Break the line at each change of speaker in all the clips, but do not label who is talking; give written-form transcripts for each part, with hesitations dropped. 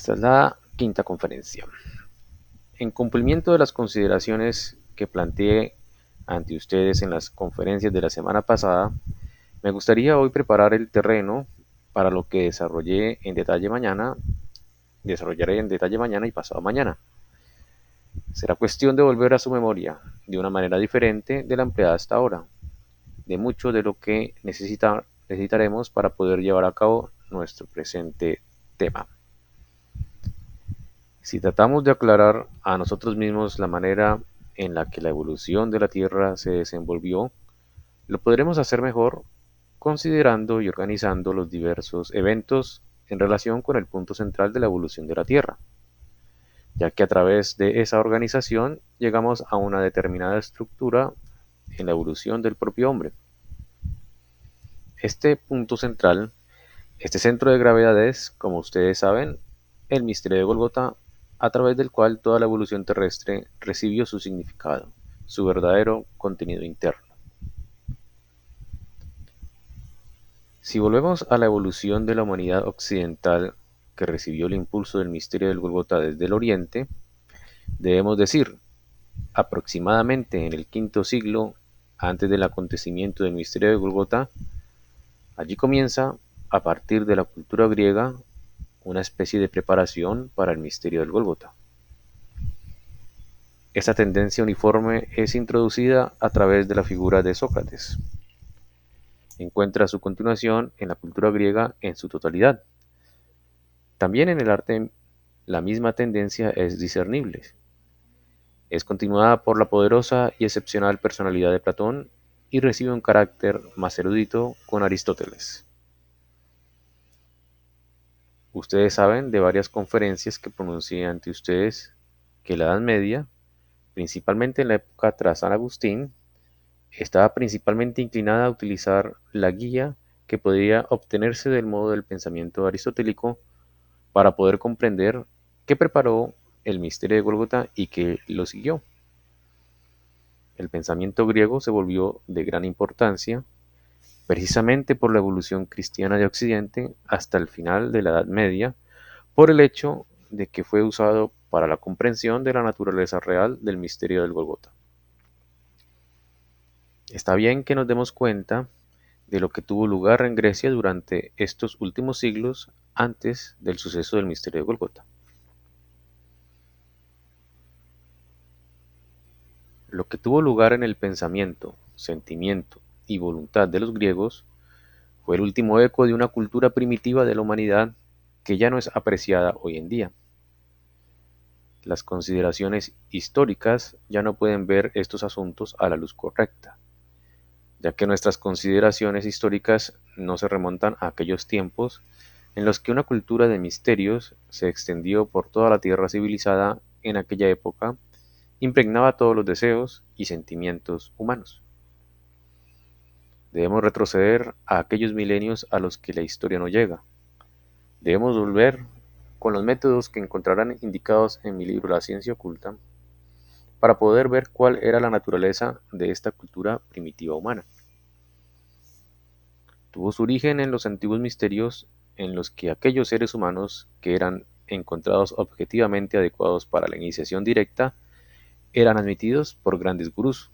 Esta es la quinta conferencia. En cumplimiento de las consideraciones que planteé ante ustedes en las conferencias de la semana pasada, me gustaría hoy preparar el terreno para lo que desarrollaré en detalle mañana y pasado mañana. Será cuestión de volver a su memoria de una manera diferente de la empleada hasta ahora, de mucho de lo que necesitaremos para poder llevar a cabo nuestro presente tema. Si tratamos de aclarar a nosotros mismos la manera en la que la evolución de la Tierra se desenvolvió, lo podremos hacer mejor considerando y organizando los diversos eventos en relación con el punto central de la evolución de la Tierra, ya que a través de esa organización llegamos a una determinada estructura en la evolución del propio hombre. Este punto central, este centro de gravedad es, como ustedes saben, el misterio de Golgota, a través del cual toda la evolución terrestre recibió su significado, su verdadero contenido interno. Si volvemos a la evolución de la humanidad occidental que recibió el impulso del misterio del Golgota desde el oriente, debemos decir, aproximadamente en el quinto siglo antes del acontecimiento del misterio de Golgota, allí comienza, a partir de la cultura griega, una especie de preparación para el misterio del Gólgota. Esta tendencia uniforme es introducida a través de la figura de Sócrates. Encuentra su continuación en la cultura griega en su totalidad. También en el arte la misma tendencia es discernible. Es continuada por la poderosa y excepcional personalidad de Platón y recibe un carácter más erudito con Aristóteles. Ustedes saben de varias conferencias que pronuncié ante ustedes que la Edad Media, principalmente en la época tras San Agustín, estaba principalmente inclinada a utilizar la guía que podía obtenerse del modo del pensamiento aristotélico para poder comprender qué preparó el misterio de Gólgota y qué lo siguió. El pensamiento griego se volvió de gran importancia precisamente por la evolución cristiana de Occidente hasta el final de la Edad Media, por el hecho de que fue usado para la comprensión de la naturaleza real del misterio del Gólgota. Está bien que nos demos cuenta de lo que tuvo lugar en Grecia durante estos últimos siglos antes del suceso del misterio de Gólgota. Lo que tuvo lugar en el pensamiento, sentimiento y voluntad de los griegos fue el último eco de una cultura primitiva de la humanidad que ya no es apreciada hoy en día. Las consideraciones históricas ya no pueden ver estos asuntos a la luz correcta, ya que nuestras consideraciones históricas no se remontan a aquellos tiempos en los que una cultura de misterios se extendió por toda la tierra civilizada en aquella época, impregnaba todos los deseos y sentimientos humanos. Debemos retroceder a aquellos milenios a los que la historia no llega. Debemos volver con los métodos que encontrarán indicados en mi libro La ciencia oculta para poder ver cuál era la naturaleza de esta cultura primitiva humana. Tuvo su origen en los antiguos misterios en los que aquellos seres humanos que eran encontrados objetivamente adecuados para la iniciación directa eran admitidos por grandes gurús.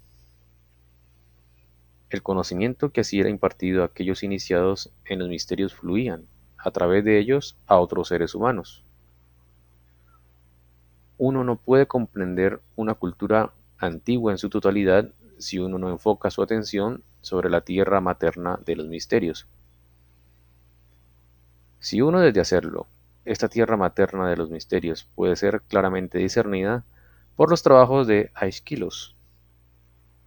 El conocimiento que así era impartido a aquellos iniciados en los misterios fluían, a través de ellos, a otros seres humanos. Uno no puede comprender una cultura antigua en su totalidad si uno no enfoca su atención sobre la tierra materna de los misterios. Si uno desde hacerlo, esta tierra materna de los misterios puede ser claramente discernida por los trabajos de Aeschylus,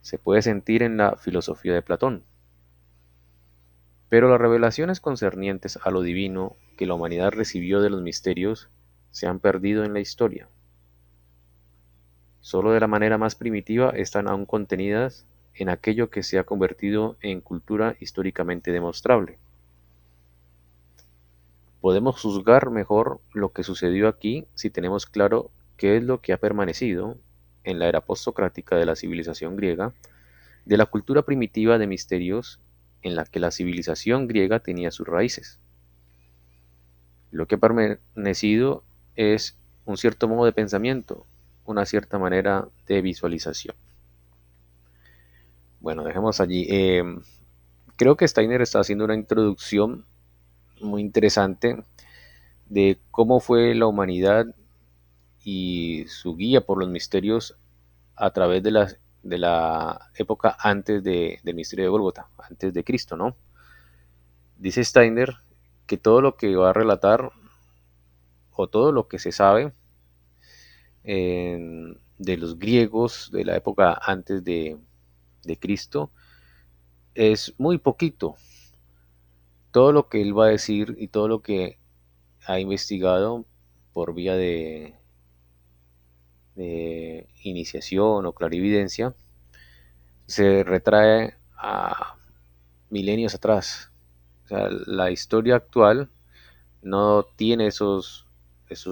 se puede sentir en la filosofía de Platón. Pero las revelaciones concernientes a lo divino que la humanidad recibió de los misterios se han perdido en la historia. Solo de la manera más primitiva están aún contenidas en aquello que se ha convertido en cultura históricamente demostrable. Podemos juzgar mejor lo que sucedió aquí si tenemos claro qué es lo que ha permanecido en la era postsocrática de la civilización griega, de la cultura primitiva de misterios en la que la civilización griega tenía sus raíces. Lo que ha permanecido es un cierto modo de pensamiento, una cierta manera de visualización. Bueno, dejemos allí. Creo que Steiner está haciendo una introducción muy interesante de cómo fue la humanidad y su guía por los misterios a través de la época antes del misterio de Gólgota, antes de Cristo, ¿no? Dice Steiner que todo lo que va a relatar o todo lo que se sabe de los griegos de la época antes de Cristo es muy poquito. Todo lo que él va a decir y todo lo que ha investigado por vía de iniciación o clarividencia se retrae a milenios atrás. O sea, la historia actual no tiene esos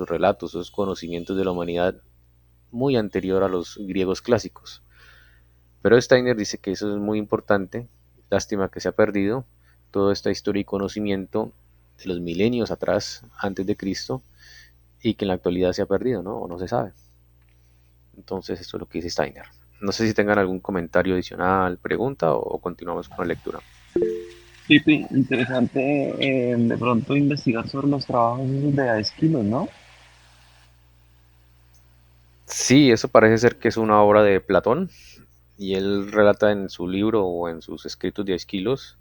relatos, esos conocimientos de la humanidad muy anterior a los griegos clásicos. Pero Steiner dice que eso es muy importante, lástima que se ha perdido toda esta historia y conocimiento de los milenios atrás, antes de Cristo, y que en la actualidad se ha perdido, ¿no? O no se sabe. Entonces, esto es lo que dice Steiner. No sé si tengan algún comentario adicional, pregunta o continuamos con la lectura.
Sí, sí, interesante de pronto investigar sobre los trabajos esos de Aeschylus, ¿no?
Sí, eso parece ser que es una obra de Platón y él relata en su libro o en sus escritos de Esquilos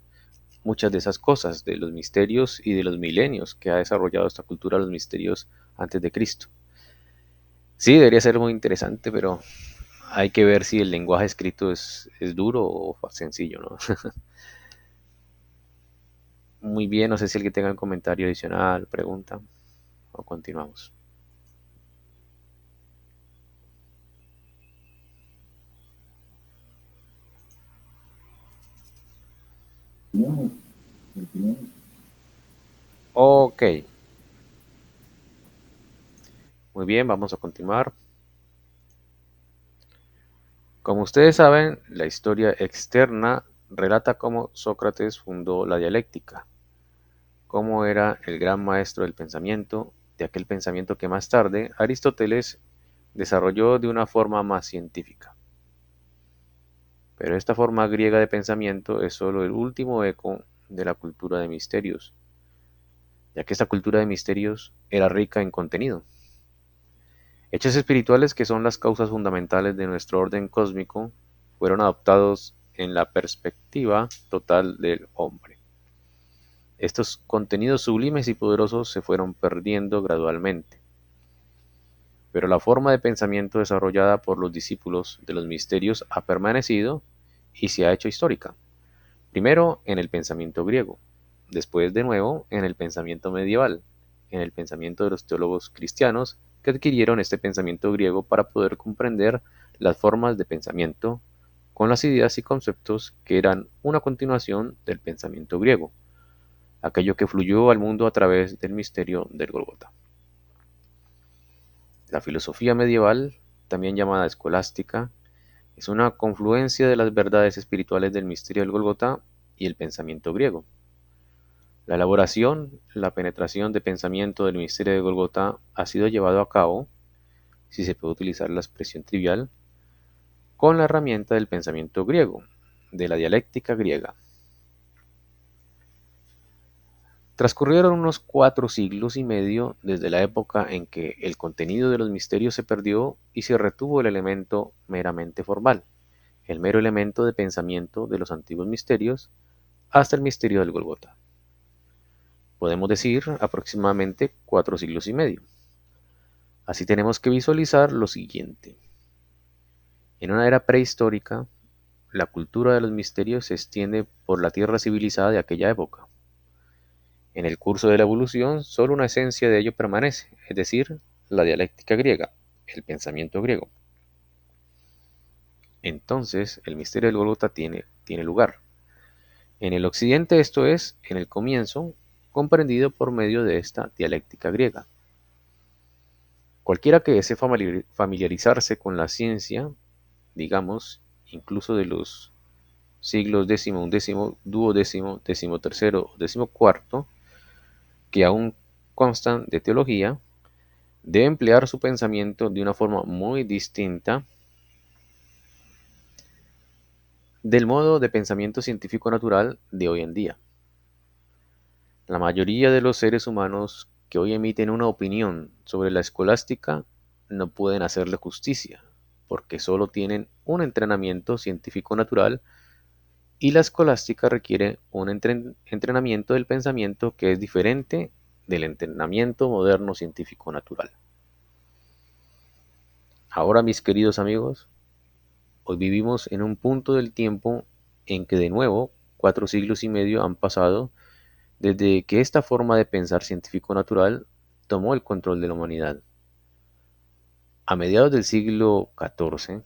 muchas de esas cosas, de los misterios y de los milenios que ha desarrollado esta cultura, los misterios antes de Cristo. Sí, debería ser muy interesante, pero hay que ver si el lenguaje escrito es duro o sencillo, ¿no? Muy bien, no sé si alguien tenga un comentario adicional, pregunta, o continuamos. Ok, muy bien, vamos a continuar. Como ustedes saben, la historia externa relata cómo Sócrates fundó la dialéctica, cómo era el gran maestro del pensamiento, de aquel pensamiento que más tarde Aristóteles desarrolló de una forma más científica. Pero esta forma griega de pensamiento es solo el último eco de la cultura de misterios, ya que esta cultura de misterios era rica en contenido. Hechos espirituales que son las causas fundamentales de nuestro orden cósmico fueron adoptados en la perspectiva total del hombre. Estos contenidos sublimes y poderosos se fueron perdiendo gradualmente, pero la forma de pensamiento desarrollada por los discípulos de los misterios ha permanecido y se ha hecho histórica. Primero en el pensamiento griego, después de nuevo en el pensamiento medieval, en el pensamiento de los teólogos cristianos que adquirieron este pensamiento griego para poder comprender las formas de pensamiento con las ideas y conceptos que eran una continuación del pensamiento griego, aquello que fluyó al mundo a través del misterio del Gólgota. La filosofía medieval, también llamada escolástica, es una confluencia de las verdades espirituales del misterio del Gólgota y el pensamiento griego. La elaboración, la penetración de pensamiento del misterio de Gólgota ha sido llevado a cabo, si se puede utilizar la expresión trivial, con la herramienta del pensamiento griego, de la dialéctica griega. Transcurrieron unos 4 siglos y medio desde la época en que el contenido de los misterios se perdió y se retuvo el elemento meramente formal, el mero elemento de pensamiento de los antiguos misterios, hasta el misterio del Gólgota. Podemos decir aproximadamente 4 siglos y medio. Así tenemos que visualizar lo siguiente. En una era prehistórica, la cultura de los misterios se extiende por la tierra civilizada de aquella época. En el curso de la evolución, solo una esencia de ello permanece, es decir, la dialéctica griega, el pensamiento griego. Entonces, el misterio del Gólgota tiene lugar. En el occidente, esto es, en el comienzo, comprendido por medio de esta dialéctica griega. Cualquiera que desee familiarizarse con la ciencia, digamos, incluso de los siglos décimo, undécimo, duodécimo, decimotercero, decimocuarto, que aún constan de teología, debe emplear su pensamiento de una forma muy distinta del modo de pensamiento científico natural de hoy en día. La mayoría de los seres humanos que hoy emiten una opinión sobre la escolástica no pueden hacerle justicia, porque solo tienen un entrenamiento científico natural y la escolástica requiere un entrenamiento del pensamiento que es diferente del entrenamiento moderno científico natural. Ahora, mis queridos amigos, hoy vivimos en un punto del tiempo en que de nuevo 4 siglos y medio han pasado desde que esta forma de pensar científico-natural tomó el control de la humanidad. A mediados del siglo XIV,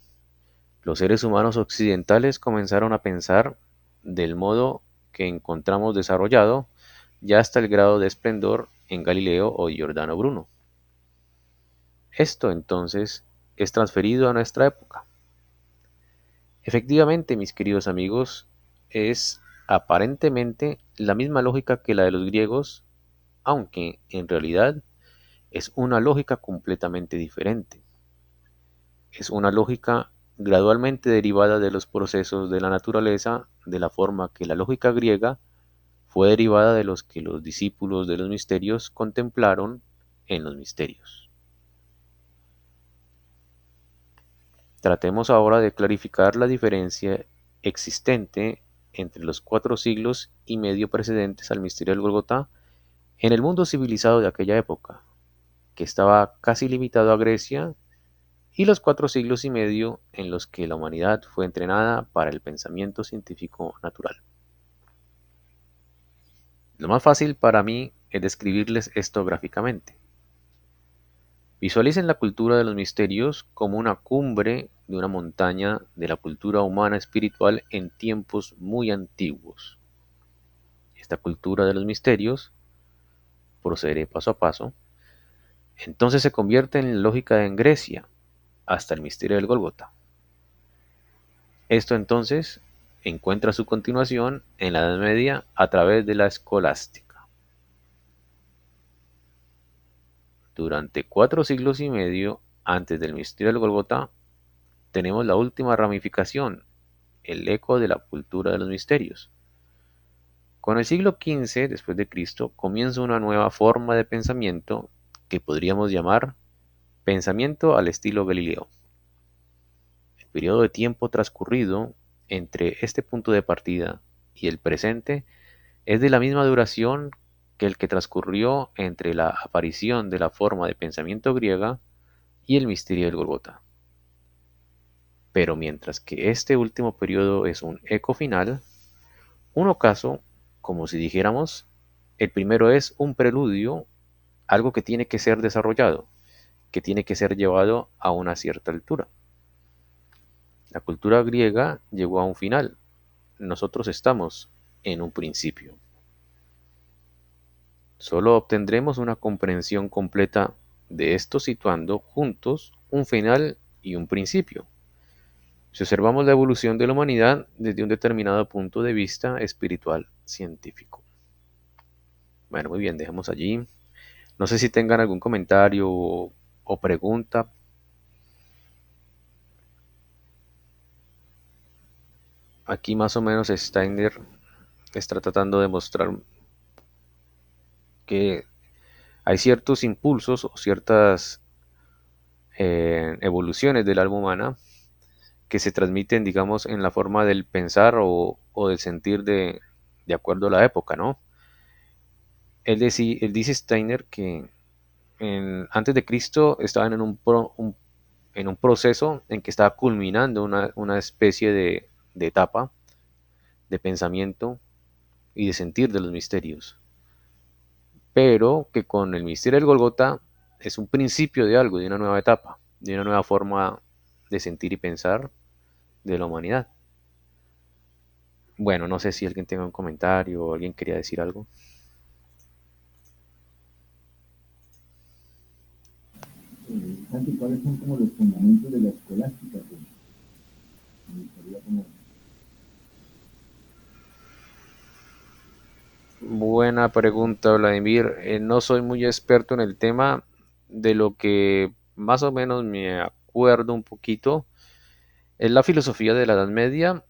los seres humanos occidentales comenzaron a pensar del modo que encontramos desarrollado ya hasta el grado de esplendor en Galileo o Giordano Bruno. Esto entonces es transferido a nuestra época. Efectivamente, mis queridos amigos, es aparentemente la misma lógica que la de los griegos, aunque en realidad es una lógica completamente diferente. Es una lógica gradualmente derivada de los procesos de la naturaleza, de la forma que la lógica griega fue derivada de los que los discípulos de los misterios contemplaron en los misterios. Tratemos ahora de clarificar la diferencia existente entre los 4 siglos y medio precedentes al misterio del Gólgota en el mundo civilizado de aquella época, que estaba casi limitado a Grecia, y los 4 siglos y medio en los que la humanidad fue entrenada para el pensamiento científico natural. Lo más fácil para mí es describirles esto gráficamente. Visualicen la cultura de los misterios como una cumbre de una montaña de la cultura humana espiritual en tiempos muy antiguos. Esta cultura de los misterios, procederé paso a paso, entonces se convierte en lógica en Grecia, hasta el misterio del Gólgota. Esto entonces encuentra su continuación en la Edad Media a través de la escolástica. Durante 4 siglos y medio antes del misterio del Gólgota, tenemos la última ramificación, el eco de la cultura de los misterios. Con el siglo XV después de Cristo comienza una nueva forma de pensamiento que podríamos llamar pensamiento al estilo Galileo. El periodo de tiempo transcurrido entre este punto de partida y el presente es de la misma duración que el que transcurrió entre la aparición de la forma de pensamiento griega y el misterio del Gólgota. Pero mientras que este último periodo es un eco final, un ocaso, como si dijéramos, el primero es un preludio, algo que tiene que ser desarrollado, que tiene que ser llevado a una cierta altura. La cultura griega llegó a un final, nosotros estamos en un principio. Solo obtendremos una comprensión completa de esto situando juntos un final y un principio. Si observamos la evolución de la humanidad desde un determinado punto de vista espiritual científico. Bueno, muy bien, dejemos allí. No sé si tengan algún comentario o pregunta. Aquí más o menos Steiner está tratando de mostrar que hay ciertos impulsos o ciertas evoluciones del alma humana que se transmiten, digamos, en la forma del pensar o del sentir de acuerdo a la época, ¿no? Él dice Steiner que antes de Cristo estaban en un proceso en que estaba culminando una especie de etapa de pensamiento y de sentir de los misterios, pero que con el misterio del Golgota es un principio de algo, de una nueva etapa, de una nueva forma de sentir y pensar de la humanidad. Bueno, no sé si alguien tenga un comentario o alguien quería decir algo.
Santi, ¿cuáles son como los fundamentos de la escolástica? Pues, me gustaría como...
Buena pregunta, Vladimir. No soy muy experto en el tema. de lo que más o menos me acuerdo un poquito, es la filosofía de la Edad Media,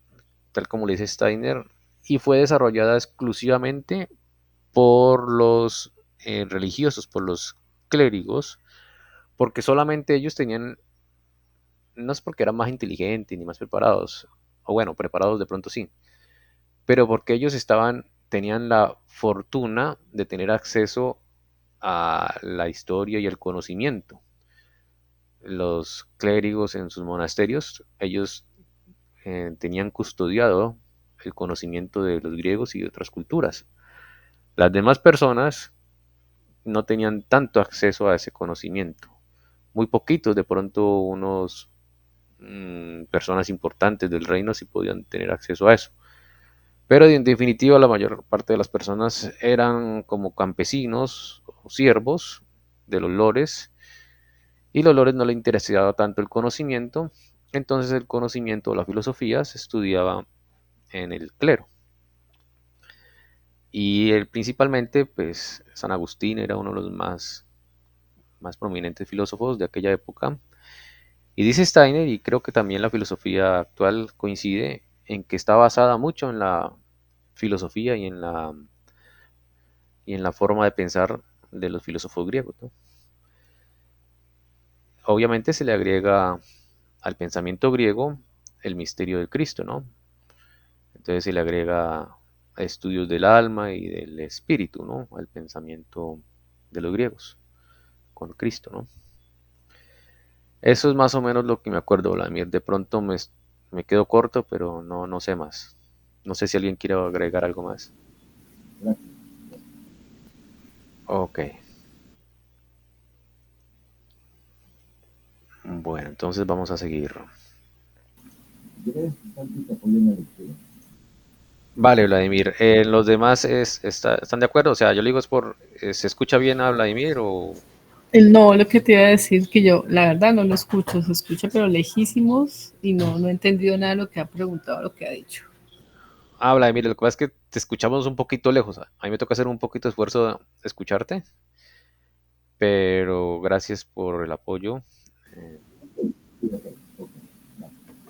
tal como le dice Steiner, y fue desarrollada exclusivamente por los religiosos, por los clérigos, porque solamente ellos tenían, no es porque eran más inteligentes ni más preparados, o bueno, preparados de pronto sí, pero porque ellos tenían la fortuna de tener acceso a la historia y el conocimiento. Los clérigos en sus monasterios, ellos tenían custodiado el conocimiento de los griegos y de otras culturas. Las demás personas no tenían tanto acceso a ese conocimiento. Muy poquitos, de pronto unos personas importantes del reino sí podían tener acceso a eso. Pero en definitiva la mayor parte de las personas eran como campesinos o siervos de los lores, y los lores no les interesaba tanto el conocimiento, entonces el conocimiento o la filosofía se estudiaba en el clero. Y principalmente, pues, San Agustín era uno de los más prominentes filósofos de aquella época. Y dice Steiner, y creo que también la filosofía actual coincide, en que está basada mucho en la filosofía y en la forma de pensar de los filósofos griegos, ¿no? Obviamente se le agrega al pensamiento griego el misterio de Cristo, ¿no? Entonces se le agrega estudios del alma y del espíritu, ¿no? Al pensamiento de los griegos con Cristo, ¿no? Eso es más o menos lo que me acuerdo, Vladimir. De pronto me quedo corto, pero no sé más. No sé si alguien quiere agregar algo más.
Gracias.
Ok. Bueno, entonces vamos a seguir.
Si quieres, Santi, te apoyo en la lectura.
Vale, Vladimir. ¿Los demás están de acuerdo? O sea, yo le digo es ¿se escucha bien a Vladimir o?
El no, lo que te iba a decir, que yo la verdad no lo escucho, se escucha pero lejísimos y no he entendido nada de lo que ha preguntado, lo que ha dicho.
Ah, Vladimir, lo que pasa es que te escuchamos un poquito lejos. A mí me toca hacer un poquito de esfuerzo de escucharte, pero gracias por el apoyo. Eh,
Sí, ok, ok. Va.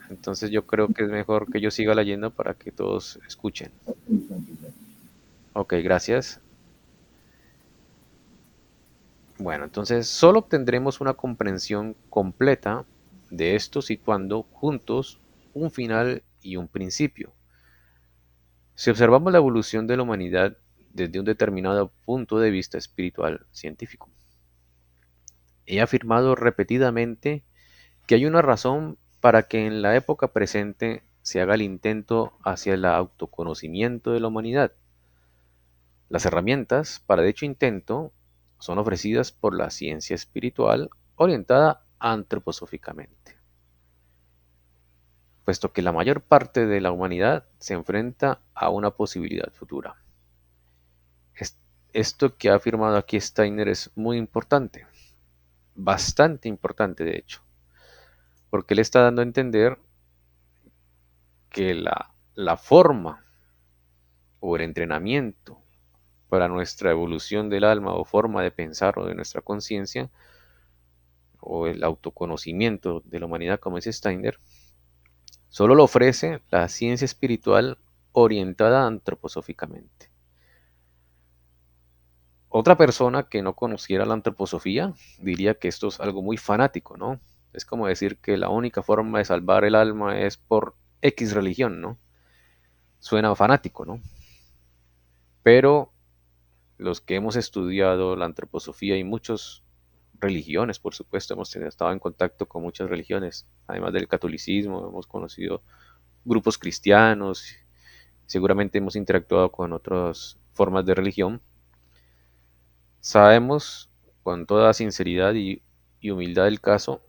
Entonces yo creo que es mejor que yo siga leyendo para que todos escuchen.
Ok, Santi, gracias.
Ok, gracias. Bueno, entonces solo obtendremos una comprensión completa de esto situando juntos un final y un principio. Si observamos la evolución de la humanidad desde un determinado punto de vista espiritual científico, he afirmado repetidamente que hay una razón para que en la época presente se haga el intento hacia el autoconocimiento de la humanidad. Las herramientas para dicho intento son ofrecidas por la ciencia espiritual orientada antroposóficamente, puesto que la mayor parte de la humanidad se enfrenta a una posibilidad futura. Es- Esto que ha afirmado aquí Steiner es muy importante, bastante importante de hecho, porque él está dando a entender que la forma o el entrenamiento para nuestra evolución del alma o forma de pensar o de nuestra conciencia o el autoconocimiento de la humanidad, como dice Steiner, solo lo ofrece la ciencia espiritual orientada antroposóficamente. Otra persona que no conociera la antroposofía diría que esto es algo muy fanático, ¿no? Es como decir que la única forma de salvar el alma es por X religión, ¿no? Suena fanático, ¿no? Pero los que hemos estudiado la antroposofía y muchas religiones, por supuesto, hemos estado en contacto con muchas religiones, además del catolicismo, hemos conocido grupos cristianos, seguramente hemos interactuado con otras formas de religión. Sabemos con toda sinceridad y humildad del caso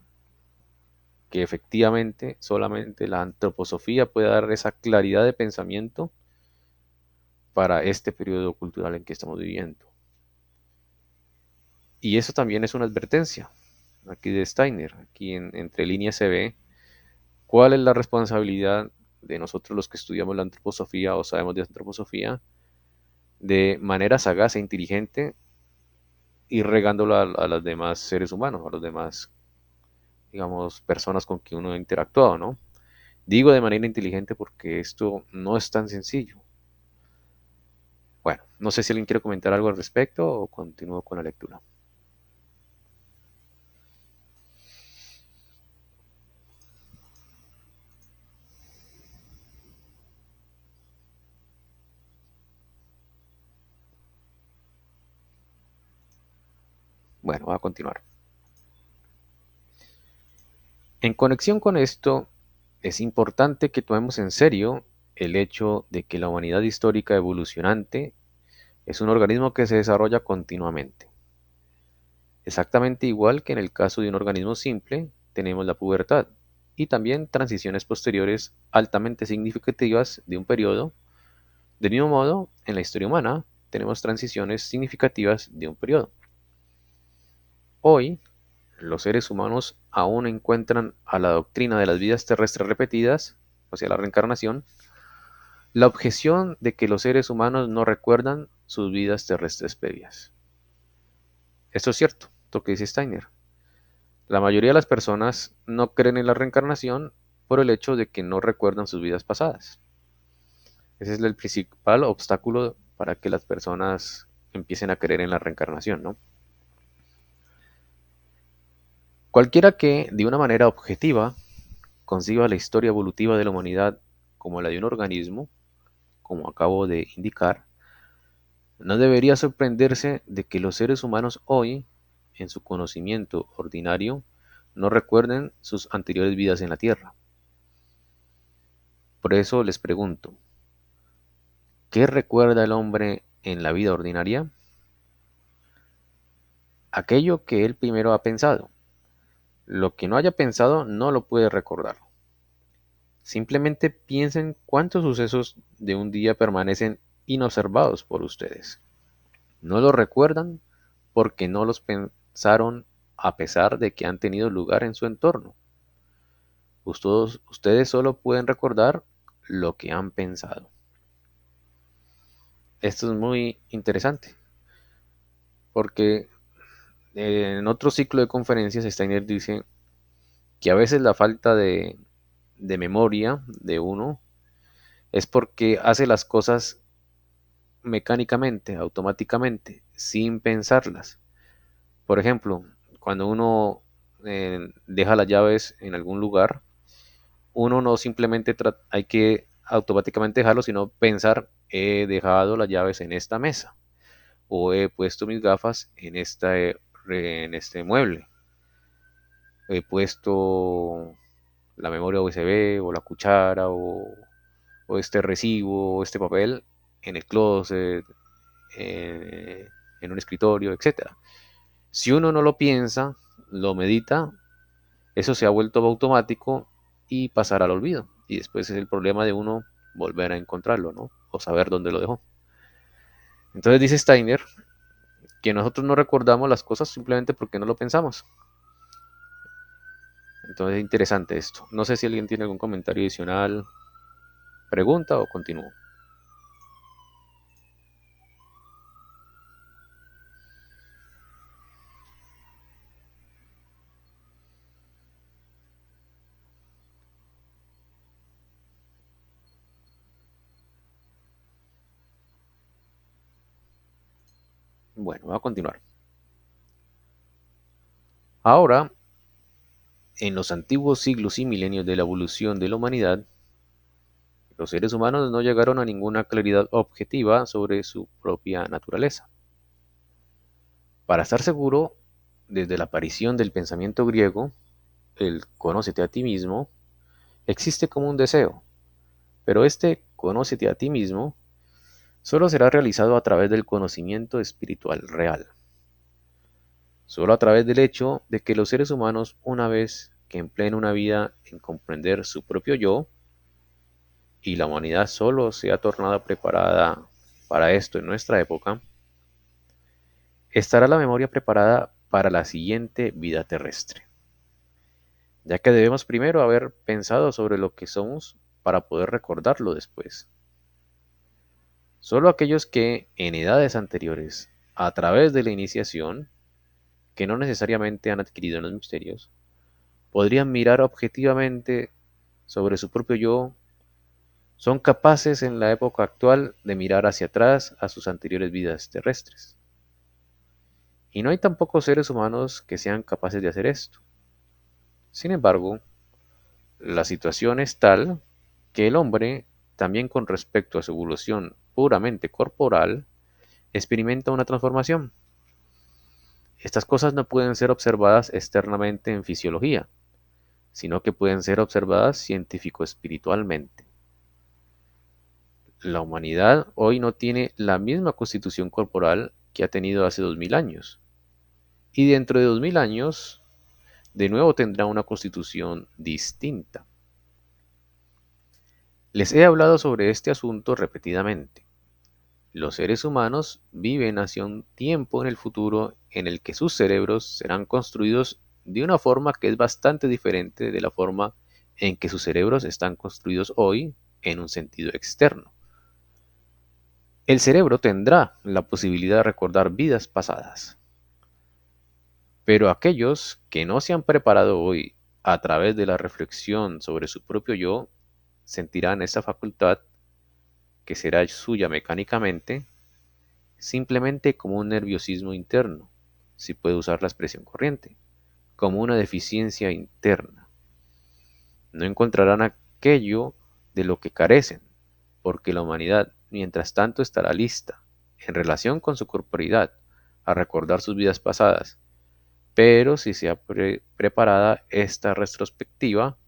que efectivamente solamente la antroposofía puede dar esa claridad de pensamiento para este periodo cultural en que estamos viviendo. Y eso también es una advertencia aquí de Steiner. Aquí entre líneas se ve cuál es la responsabilidad de nosotros los que estudiamos la antroposofía o sabemos de antroposofía de manera sagaz e inteligente ir regándolo a los demás seres humanos, a los demás, digamos, personas con quien uno ha interactuado, ¿no? Digo de manera inteligente porque esto no es tan sencillo. Bueno, no sé si alguien quiere comentar algo al respecto o continúo con la lectura. Bueno, voy a continuar. En conexión con esto, es importante que tomemos en serio el hecho de que la humanidad histórica evolucionante es un organismo que se desarrolla continuamente. Exactamente igual que en el caso de un organismo simple, tenemos la pubertad y también transiciones posteriores altamente significativas de un periodo. Del mismo modo, en la historia humana, tenemos transiciones significativas de un periodo. Hoy, los seres humanos aún encuentran a la doctrina de las vidas terrestres repetidas, o sea, la reencarnación, la objeción de que los seres humanos no recuerdan sus vidas terrestres previas. Esto es cierto, lo que dice Steiner. La mayoría de las personas no creen en la reencarnación por el hecho de que no recuerdan sus vidas pasadas. Ese es el principal obstáculo para que las personas empiecen a creer en la reencarnación, ¿no? Cualquiera que, de una manera objetiva, conciba la historia evolutiva de la humanidad como la de un organismo, como acabo de indicar, no debería sorprenderse de que los seres humanos hoy, en su conocimiento ordinario, no recuerden sus anteriores vidas en la Tierra. Por eso les pregunto, ¿qué recuerda el hombre en la vida ordinaria? Aquello que él primero ha pensado. Lo que no haya pensado no lo puede recordar. Simplemente piensen cuántos sucesos de un día permanecen inobservados por ustedes. No los recuerdan porque no los pensaron a pesar de que han tenido lugar en su entorno. Ustedes solo pueden recordar lo que han pensado. Esto es muy interesante porque en otro ciclo de conferencias Steiner dice que a veces la falta de memoria de uno es porque hace las cosas mecánicamente, automáticamente, sin pensarlas. Por ejemplo, cuando uno deja las llaves en algún lugar, uno no simplemente hay que automáticamente dejarlo, sino pensar, he dejado las llaves en esta mesa o he puesto mis gafas en este mueble. He puesto la memoria USB o la cuchara o este recibo o este papel en el closet, en un escritorio, etcétera. Si uno no lo piensa, lo medita, eso se ha vuelto automático y pasará al olvido. Y después es el problema de uno volver a encontrarlo, ¿no? O saber dónde lo dejó. Entonces dice Steiner que nosotros no recordamos las cosas simplemente porque no lo pensamos. Entonces es interesante esto. No sé si alguien tiene algún comentario adicional, pregunta o continúo. Bueno, voy a continuar. Ahora, en los antiguos siglos y milenios de la evolución de la humanidad, los seres humanos no llegaron a ninguna claridad objetiva sobre su propia naturaleza. Para estar seguro, desde la aparición del pensamiento griego, el conócete a ti mismo, existe como un deseo, pero este conócete a ti mismo solo será realizado a través del conocimiento espiritual real. Solo a través del hecho de que los seres humanos, una vez que empleen una vida en comprender su propio yo, y la humanidad solo se ha tornado preparada para esto en nuestra época, estará la memoria preparada para la siguiente vida terrestre, ya que debemos primero haber pensado sobre lo que somos para poder recordarlo después. Solo aquellos que en edades anteriores, a través de la iniciación, que no necesariamente han adquirido en los misterios, podrían mirar objetivamente sobre su propio yo, son capaces en la época actual de mirar hacia atrás a sus anteriores vidas terrestres. Y no hay tampoco seres humanos que sean capaces de hacer esto. Sin embargo, la situación es tal que el hombre, también con respecto a su evolución puramente corporal, experimenta una transformación. Estas cosas no pueden ser observadas externamente en fisiología, sino que pueden ser observadas científico-espiritualmente. La humanidad hoy no tiene la misma constitución corporal que ha tenido hace 2000 años, y dentro de 2000 años de nuevo tendrá una constitución distinta. Les he hablado sobre este asunto repetidamente. Los seres humanos viven hacia un tiempo en el futuro en el que sus cerebros serán construidos de una forma que es bastante diferente de la forma en que sus cerebros están construidos hoy en un sentido externo. El cerebro tendrá la posibilidad de recordar vidas pasadas, pero aquellos que no se han preparado hoy a través de la reflexión sobre su propio yo sentirán esa facultad, que será suya mecánicamente, simplemente como un nerviosismo interno, si puede usar la expresión corriente, como una deficiencia interna. No encontrarán aquello de lo que carecen, porque la humanidad, mientras tanto, estará lista, en relación con su corporidad, a recordar sus vidas pasadas, pero si se ha preparada esta retrospectiva,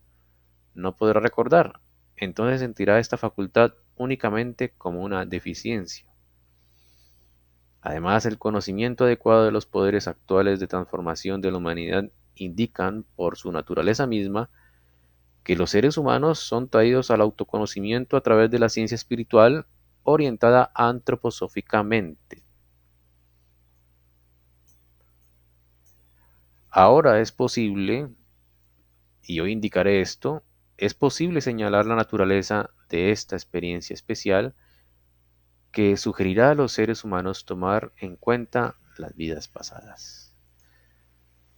no podrá recordar, entonces sentirá esta facultad únicamente como una deficiencia. Además, el conocimiento adecuado de los poderes actuales de transformación de la humanidad indican, por su naturaleza misma, que los seres humanos son traídos al autoconocimiento a través de la ciencia espiritual orientada antroposóficamente. Ahora es posible, y hoy indicaré esto, es posible señalar la naturaleza de esta experiencia especial que sugerirá a los seres humanos tomar en cuenta las vidas pasadas.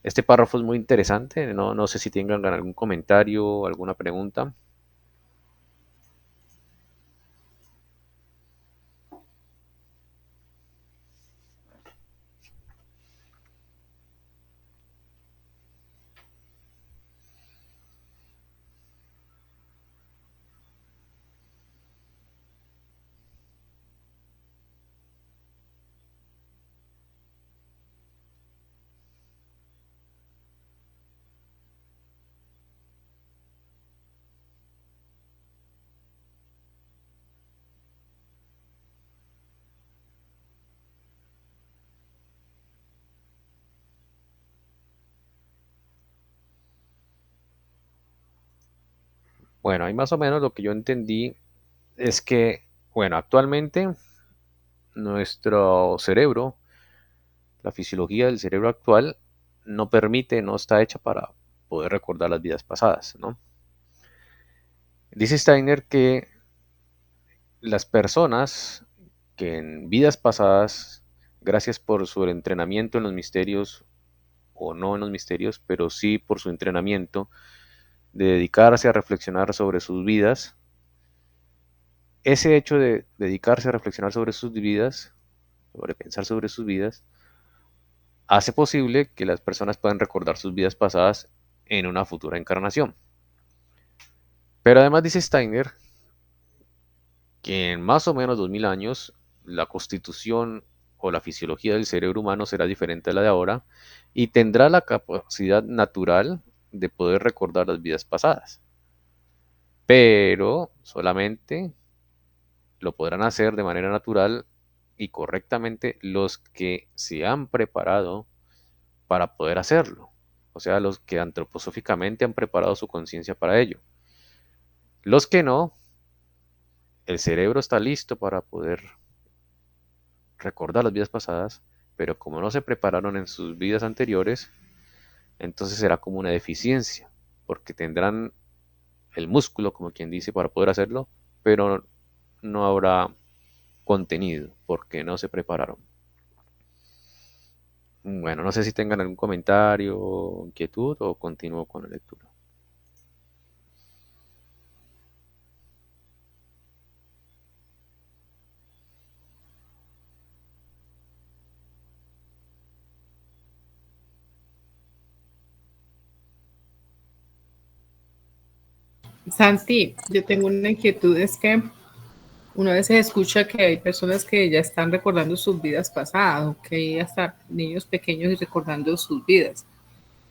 Este párrafo es muy interesante, no sé si tengan algún comentario o alguna pregunta. Bueno, ahí más o menos lo que yo entendí es que, bueno, actualmente nuestro cerebro, la fisiología del cerebro actual, no permite, no está hecha para poder recordar las vidas pasadas, ¿no? Dice Steiner que las personas que en vidas pasadas, gracias por su entrenamiento en los misterios, o no en los misterios, pero sí por su entrenamiento de dedicarse a reflexionar sobre sus vidas, ese hecho de dedicarse a reflexionar sobre sus vidas, sobre pensar sobre sus vidas, hace posible que las personas puedan recordar sus vidas pasadas en una futura encarnación. Pero además dice Steiner que en más o menos 2000 años la constitución o la fisiología del cerebro humano será diferente a la de ahora y tendrá la capacidad natural de poder recordar las vidas pasadas. Pero solamente lo podrán hacer de manera natural y correctamente los que se han preparado para poder hacerlo. O sea, los que antroposóficamente han preparado su conciencia para ello. Los que no, el cerebro está listo para poder recordar las vidas pasadas, pero como no se prepararon en sus vidas anteriores, entonces será como una deficiencia, porque tendrán el músculo, como quien dice, para poder hacerlo, pero no habrá contenido, porque no se prepararon. Bueno, no sé si tengan algún comentario, inquietud o continúo con la lectura.
Santi, yo tengo una inquietud, es que uno a veces escucha que hay personas que ya están recordando sus vidas pasadas, o que hay hasta niños pequeños y recordando sus vidas.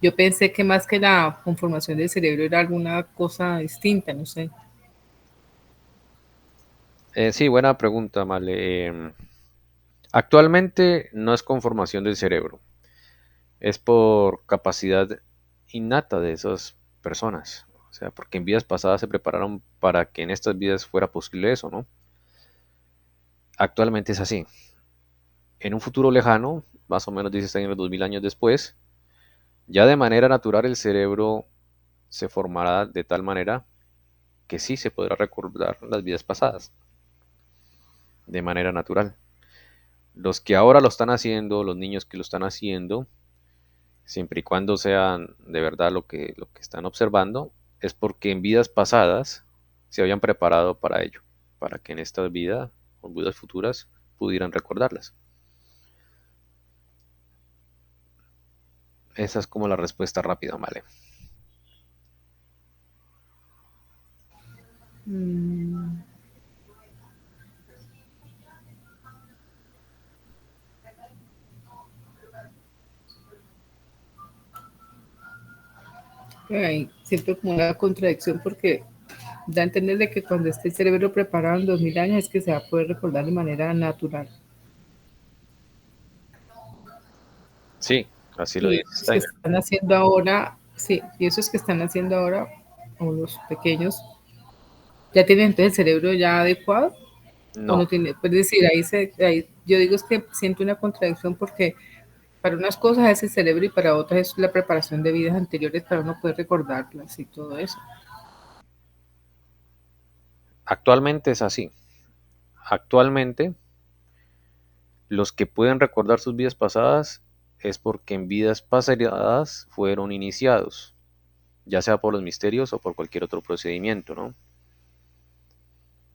Yo pensé que más que la conformación del cerebro era alguna cosa distinta, no sé.
Sí, buena pregunta, Male. Actualmente no es conformación del cerebro, es por capacidad innata de esas personas. O sea, porque en vidas pasadas se prepararon para que en estas vidas fuera posible eso, ¿no? Actualmente es así. En un futuro lejano, más o menos 16 años, 2000 años después, ya de manera natural el cerebro se formará de tal manera que sí se podrá recordar las vidas pasadas, de manera natural. Los que ahora lo están haciendo, los niños que lo están haciendo, siempre y cuando sean de verdad lo que están observando, es porque en vidas pasadas se habían preparado para ello, para que en esta vida o vidas futuras pudieran recordarlas. Esa es como la respuesta rápida, ¿vale?
Mm, hay siempre como una contradicción porque da a entender de que cuando esté el cerebro preparado en 2000 años es que se va a poder recordar de manera natural.
Sí, así lo
Y
dice
los que
Steiner.
están haciendo ahora, sí, y esos que están haciendo ahora, o los pequeños, ya tienen entonces el cerebro ya adecuado o
No,
no tiene, pues decir, ahí yo digo es que siento una contradicción porque para unas cosas es el cerebro y para otras es la preparación de vidas anteriores para uno poder recordarlas y todo eso.
actualmente es así. Actualmente, los que pueden recordar sus vidas pasadas es porque en vidas pasadas fueron iniciados, ya sea por los misterios o por cualquier otro procedimiento, ¿no?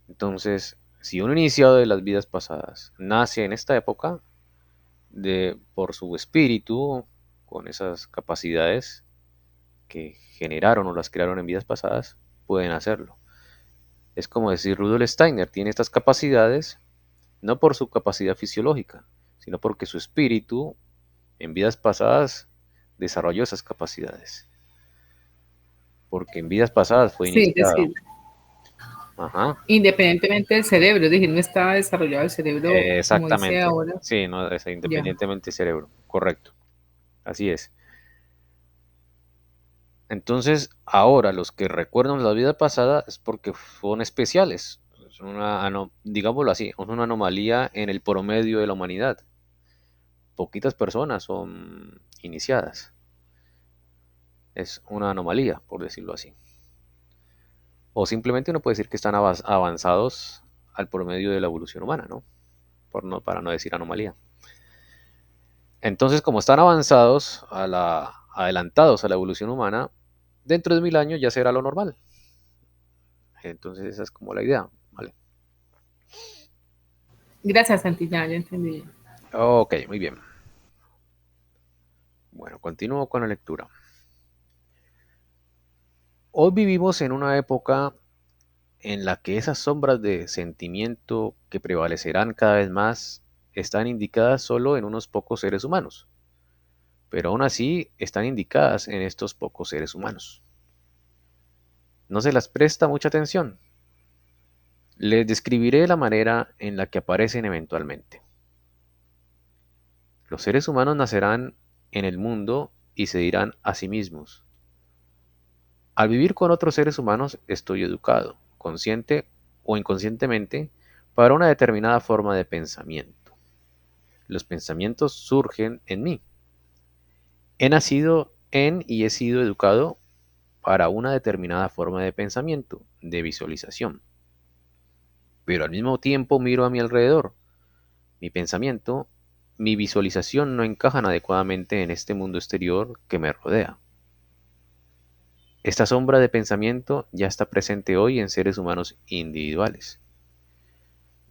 Entonces, si un iniciado de las vidas pasadas nace en esta época, por su espíritu, con esas capacidades que generaron o las crearon en vidas pasadas, pueden hacerlo. Es como decir, Rudolf Steiner tiene estas capacidades no por su capacidad fisiológica, sino porque su espíritu en vidas pasadas desarrolló esas capacidades, porque en vidas pasadas fue
Sí, es
iniciado.
decir,
Ajá,
independientemente del cerebro, es decir, no está desarrollado el cerebro como dice
exactamente.
ahora,
Sí, no, es
ya.
independientemente del cerebro, correcto. Así es. Entonces, ahora los que recuerdan la vida pasada es porque son especiales. Es digámoslo así, es una anomalía en el promedio de la humanidad. Poquitas personas son iniciadas. Es una anomalía, por decirlo así. O simplemente uno puede decir que están avanzados al promedio de la evolución humana, ¿no? Para no decir anomalía. Entonces, como están adelantados a la evolución humana, dentro de 1000 años ya será lo normal. Entonces, esa es como la idea, ¿vale?
Gracias, Santillán, ya entendí.
Ok, muy bien. Bueno, continúo con la lectura. Hoy vivimos en una época en la que esas sombras de sentimiento que prevalecerán cada vez más están indicadas solo en unos pocos seres humanos, pero aún así están indicadas en estos pocos seres humanos. No se las presta mucha atención. Les describiré la manera en la que aparecen eventualmente. Los seres humanos nacerán en el mundo y se dirán a sí mismos: al vivir con otros seres humanos estoy educado, consciente o inconscientemente, para una determinada forma de pensamiento. Los pensamientos surgen en mí. He nacido en y he sido educado para una determinada forma de pensamiento, de visualización. Pero al mismo tiempo miro a mi alrededor. Mi pensamiento mi visualización no encajan adecuadamente en este mundo exterior que me rodea. Esta sombra de pensamiento ya está presente hoy en seres humanos individuales.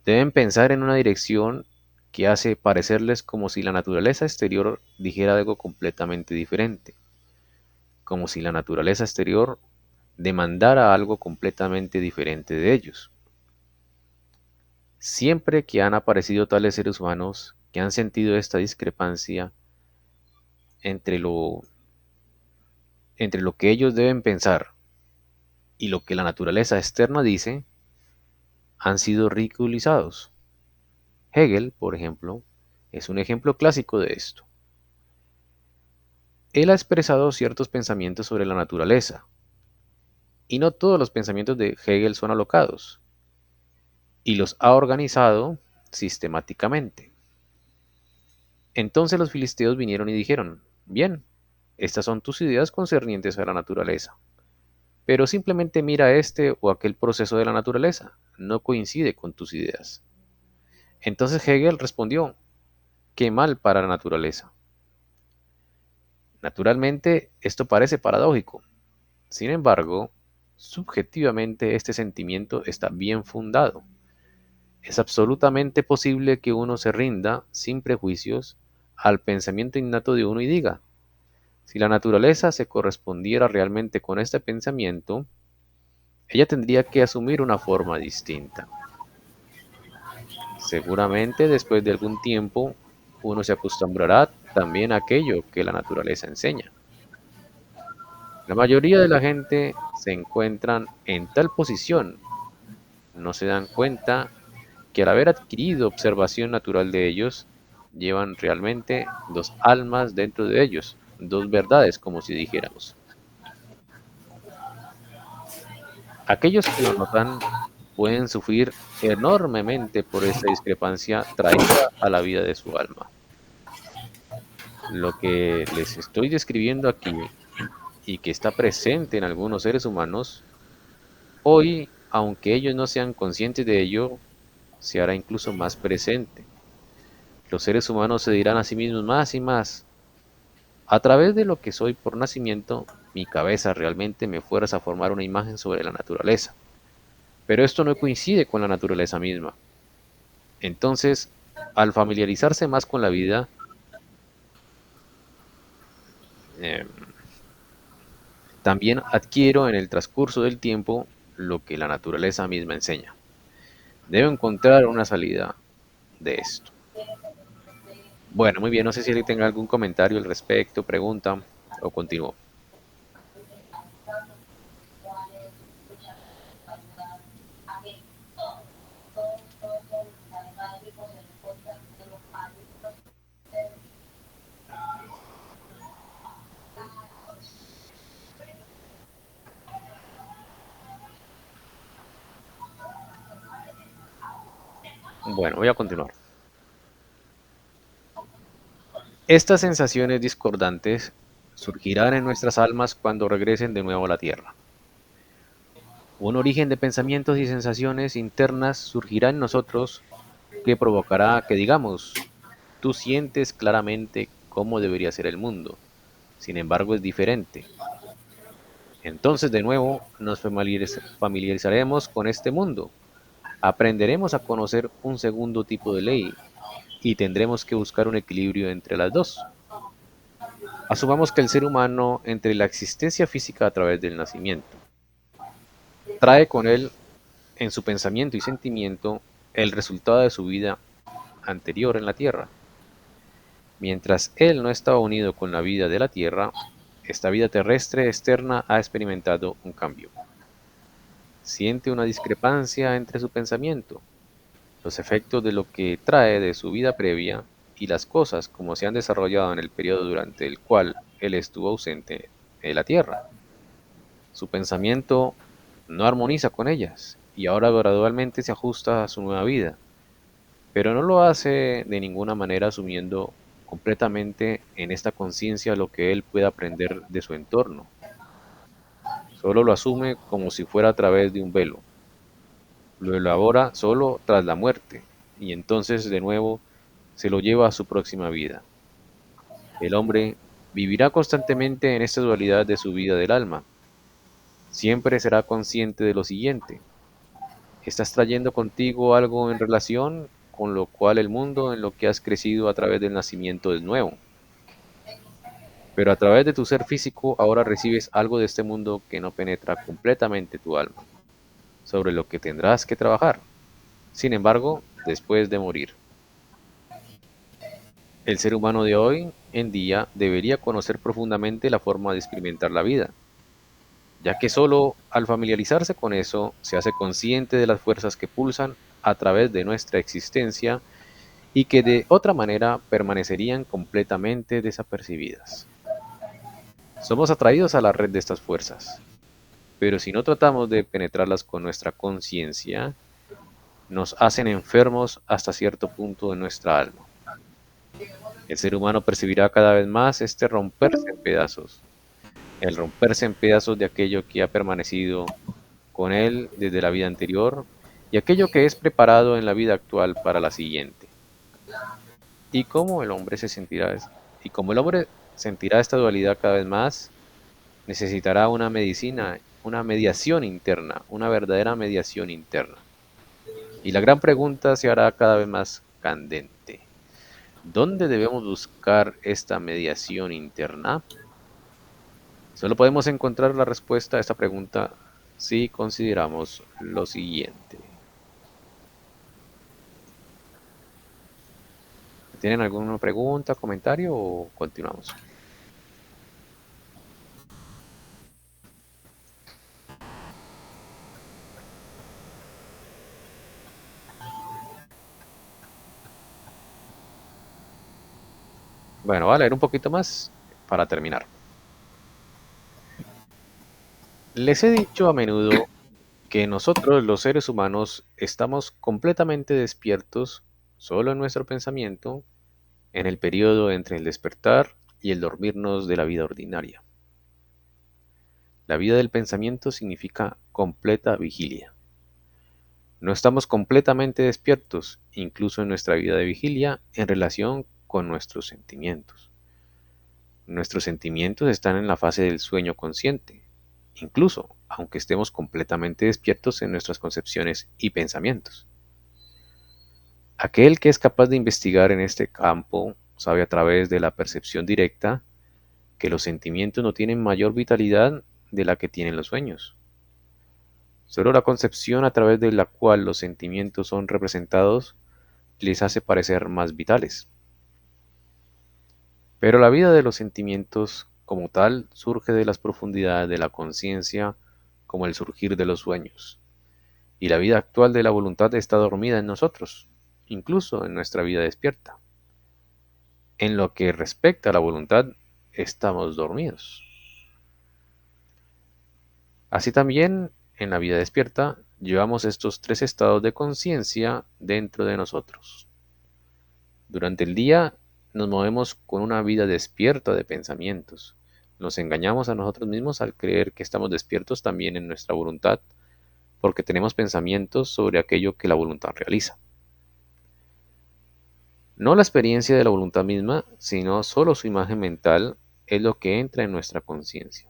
Deben pensar en una dirección que hace parecerles como si la naturaleza exterior dijera algo completamente diferente, como si la naturaleza exterior demandara algo completamente diferente de ellos. Siempre que han aparecido tales seres humanos que han sentido esta discrepancia entre lo que ellos deben pensar y lo que la naturaleza externa dice, han sido ridiculizados. Hegel, por ejemplo, es un ejemplo clásico de esto. Él ha expresado ciertos pensamientos sobre la naturaleza, y no todos los pensamientos de Hegel son alocados, y los ha organizado sistemáticamente. Entonces los filisteos vinieron y dijeron: bien, estas son tus ideas concernientes a la naturaleza, pero simplemente mira este o aquel proceso de la naturaleza, no coincide con tus ideas. Entonces Hegel respondió: qué mal para la naturaleza. Naturalmente, esto parece paradójico. Sin embargo, subjetivamente este sentimiento está bien fundado. Es absolutamente posible que uno se rinda, sin prejuicios, al pensamiento innato de uno y diga: si la naturaleza se correspondiera realmente con este pensamiento, ella tendría que asumir una forma distinta. Seguramente después de algún tiempo, uno se acostumbrará también a aquello que la naturaleza enseña. La mayoría de la gente se encuentran en tal posición, no se dan cuenta que al haber adquirido observación natural de ellos, llevan realmente dos almas dentro de ellos, dos verdades, como si dijéramos. Aquellos que lo notan pueden sufrir enormemente por esta discrepancia traída a la vida de su alma. Lo que les estoy describiendo aquí y que está presente en algunos seres humanos, hoy, aunque ellos no sean conscientes de ello, se hará incluso más presente. Los seres humanos se dirán a sí mismos más y más: a través de lo que soy por nacimiento, mi cabeza realmente me fuerza a formar una imagen sobre la naturaleza. Pero esto no coincide con la naturaleza misma. Entonces, al familiarizarse más con la vida, eh, también adquiero en el transcurso del tiempo lo que la naturaleza misma enseña. Debo encontrar una salida de esto. Bueno, muy bien, no sé si alguien tenga algún comentario al respecto, pregunta o continúo. Bueno, voy a continuar. Estas sensaciones discordantes surgirán en nuestras almas cuando regresen de nuevo a la tierra. Un origen de pensamientos y sensaciones internas surgirá en nosotros que provocará que digamos: tú sientes claramente cómo debería ser el mundo, sin embargo es diferente. Entonces de nuevo nos familiarizaremos con este mundo, aprenderemos a conocer un segundo tipo de ley y tendremos que buscar un equilibrio entre las dos. Asumamos que el ser humano, entre la existencia física a través del nacimiento, trae con él en su pensamiento y sentimiento el resultado de su vida anterior en la Tierra. Mientras él no estaba unido con la vida de la Tierra, esta vida terrestre externa ha experimentado un cambio. Siente una discrepancia entre su pensamiento, los efectos de lo que trae de su vida previa y las cosas como se han desarrollado en el periodo durante el cual él estuvo ausente de la Tierra. Su pensamiento no armoniza con ellas y ahora gradualmente se ajusta a su nueva vida, pero no lo hace de ninguna manera asumiendo completamente en esta conciencia lo que él puede aprender de su entorno. Solo lo asume como si fuera a través de un velo. Lo elabora solo tras la muerte y entonces de nuevo se lo lleva a su próxima vida. El hombre vivirá constantemente en esta dualidad de su vida del alma. Siempre será consciente de lo siguiente: estás trayendo contigo algo en relación con lo cual el mundo en lo que has crecido a través del nacimiento es nuevo. Pero a través de tu ser físico ahora recibes algo de este mundo que no penetra completamente tu alma, sobre lo que tendrás que trabajar. Sin embargo, después de morir, el ser humano de hoy en día debería conocer profundamente la forma de experimentar la vida, ya que solo al familiarizarse con eso se hace consciente de las fuerzas que pulsan a través de nuestra existencia y que de otra manera permanecerían completamente desapercibidas. Somos atraídos a la red de estas fuerzas, pero si no tratamos de penetrarlas con nuestra conciencia, nos hacen enfermos hasta cierto punto de nuestra alma. El ser humano percibirá cada vez más este romperse en pedazos, el romperse en pedazos de aquello que ha permanecido con él desde la vida anterior y aquello que es preparado en la vida actual para la siguiente. Y cómo el hombre se sentirá, y como el hombre sentirá esta dualidad cada vez más, necesitará una medicina, una mediación interna, una verdadera mediación interna. Y la gran pregunta se hará cada vez más candente: ¿dónde debemos buscar esta mediación interna? Solo podemos encontrar la respuesta a esta pregunta si consideramos lo siguiente. ¿Tienen alguna pregunta, comentario o continuamos? Bueno, voy a leer un poquito más para terminar. Les he dicho a menudo que nosotros, los seres humanos, estamos completamente despiertos solo en nuestro pensamiento en el periodo entre el despertar y el dormirnos de la vida ordinaria. La vida del pensamiento significa completa vigilia. No estamos completamente despiertos, incluso en nuestra vida de vigilia, en relación con nuestros sentimientos. Nuestros sentimientos están en la fase del sueño consciente, incluso aunque estemos completamente despiertos en nuestras concepciones y pensamientos. Aquel que es capaz de investigar en este campo sabe a través de la percepción directa que los sentimientos no tienen mayor vitalidad de la que tienen los sueños. Solo la concepción a través de la cual los sentimientos son representados les hace parecer más vitales. Pero la vida de los sentimientos como tal surge de las profundidades de la conciencia como el surgir de los sueños. Y la vida actual de la voluntad está dormida en nosotros, incluso en nuestra vida despierta. En lo que respecta a la voluntad, estamos dormidos. Así también, en la vida despierta, llevamos estos tres estados de conciencia dentro de nosotros. Durante el día nos movemos con una vida despierta de pensamientos. Nos engañamos a nosotros mismos al creer que estamos despiertos también en nuestra voluntad, porque tenemos pensamientos sobre aquello que la voluntad realiza. No la experiencia de la voluntad misma, sino solo su imagen mental es lo que entra en nuestra conciencia.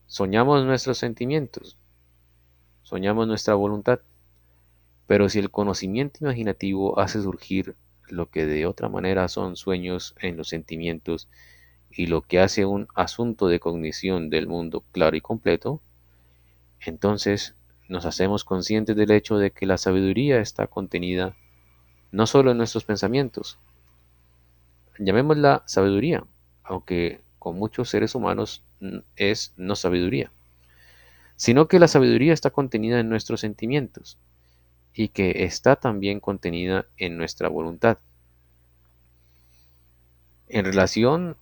Soñamos nuestros sentimientos, soñamos nuestra voluntad, pero si el conocimiento imaginativo hace surgir lo que de otra manera son sueños en los sentimientos y lo que hace un asunto de cognición del mundo claro y completo, entonces nos hacemos conscientes del hecho de que la sabiduría está contenida no solo en nuestros pensamientos, llamémosla sabiduría, aunque con muchos seres humanos es no sabiduría, sino que la sabiduría está contenida en nuestros sentimientos y que está también contenida en nuestra voluntad. En relación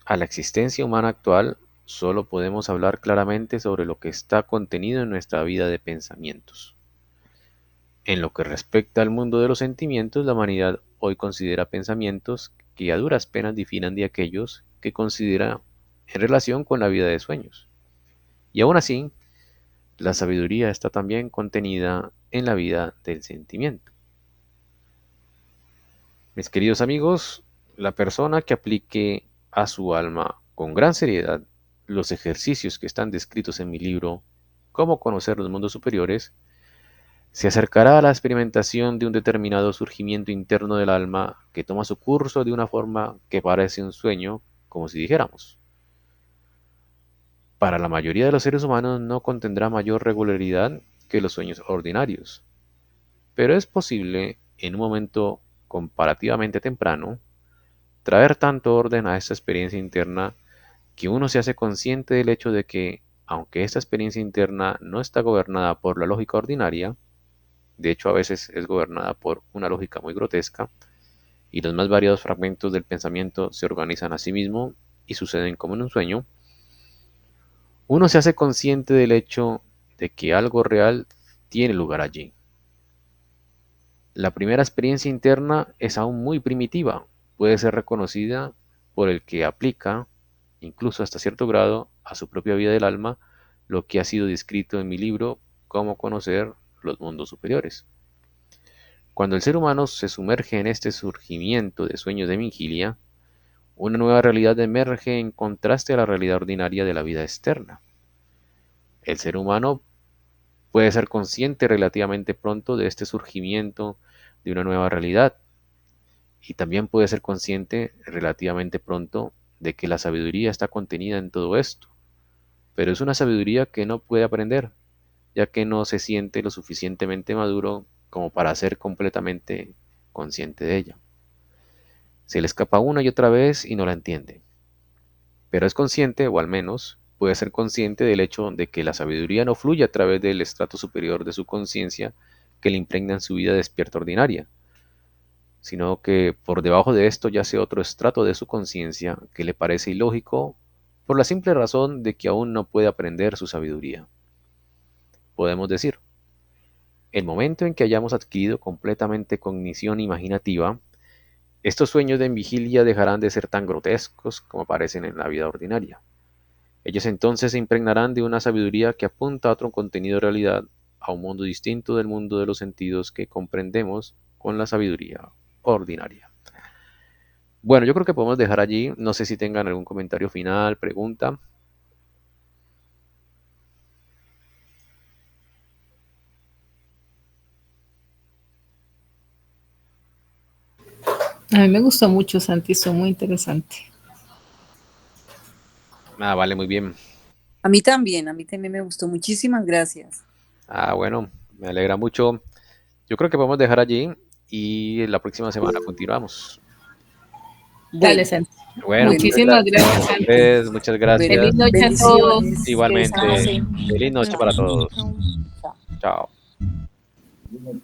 a la existencia humana actual, solo podemos hablar claramente sobre lo que está contenido en nuestra vida de pensamientos. En lo que respecta al mundo de los sentimientos, la humanidad hoy considera pensamientos que a duras penas difinan de aquellos que considera en relación con la vida de sueños. Y aún así, la sabiduría está también contenida en la vida del sentimiento. Mis queridos amigos, la persona que aplique a su alma con gran seriedad los ejercicios que están descritos en mi libro, Cómo conocer los mundos superiores, se acercará a la experimentación de un determinado surgimiento interno del alma que toma su curso de una forma que parece un sueño, como si dijéramos. Para la mayoría de los seres humanos no contendrá mayor regularidad que los sueños ordinarios, pero es posible, en un momento comparativamente temprano, traer tanto orden a esta experiencia interna que uno se hace consciente del hecho de que, aunque esta experiencia interna no está gobernada por la lógica ordinaria, de hecho a veces es gobernada por una lógica muy grotesca, y los más variados fragmentos del pensamiento se organizan a sí mismo y suceden como en un sueño, uno se hace consciente del hecho de que algo real tiene lugar allí. La primera experiencia interna es aún muy primitiva, puede ser reconocida por el que aplica, incluso hasta cierto grado, a su propia vida del alma, lo que ha sido descrito en mi libro, Cómo conocer los mundos superiores. Cuando el ser humano se sumerge en este surgimiento de sueños de vigilia, una nueva realidad emerge en contraste a la realidad ordinaria de la vida externa. El ser humano puede ser consciente relativamente pronto de este surgimiento de una nueva realidad y también puede ser consciente relativamente pronto de que la sabiduría está contenida en todo esto, pero es una sabiduría que no puede aprender, ya que no se siente lo suficientemente maduro como para ser completamente consciente de ella. Se le escapa una y otra vez y no la entiende, pero es consciente, o al menos puede ser consciente del hecho de que la sabiduría no fluye a través del estrato superior de su conciencia que le impregna en su vida despierta ordinaria, sino que por debajo de esto yace otro estrato de su conciencia que le parece ilógico por la simple razón de que aún no puede aprender su sabiduría. Podemos decir, el momento en que hayamos adquirido completamente cognición imaginativa, estos sueños de vigilia dejarán de ser tan grotescos como parecen en la vida ordinaria. Ellos entonces se impregnarán de una sabiduría que apunta a otro contenido de realidad, a un mundo distinto del mundo de los sentidos que comprendemos con la sabiduría ordinaria. Bueno, yo creo que podemos dejar allí. No sé si tengan algún comentario final, pregunta.
A mí me gustó mucho, Santi, estuvo muy interesante.
Vale, muy bien.
A mí también me gustó. Muchísimas gracias.
Bueno, me alegra mucho. Yo creo que podemos dejar allí y la próxima semana continuamos.
Dale,
Bueno,
Santi.
Bueno,
Muchísimas gracias, Santi.
muchas
bueno,
gracias.
Feliz noche a todos.
bendiciones.
Igualmente,
Que descansen.
feliz noche para todos.
Chao.
Chao.
Yo no sé.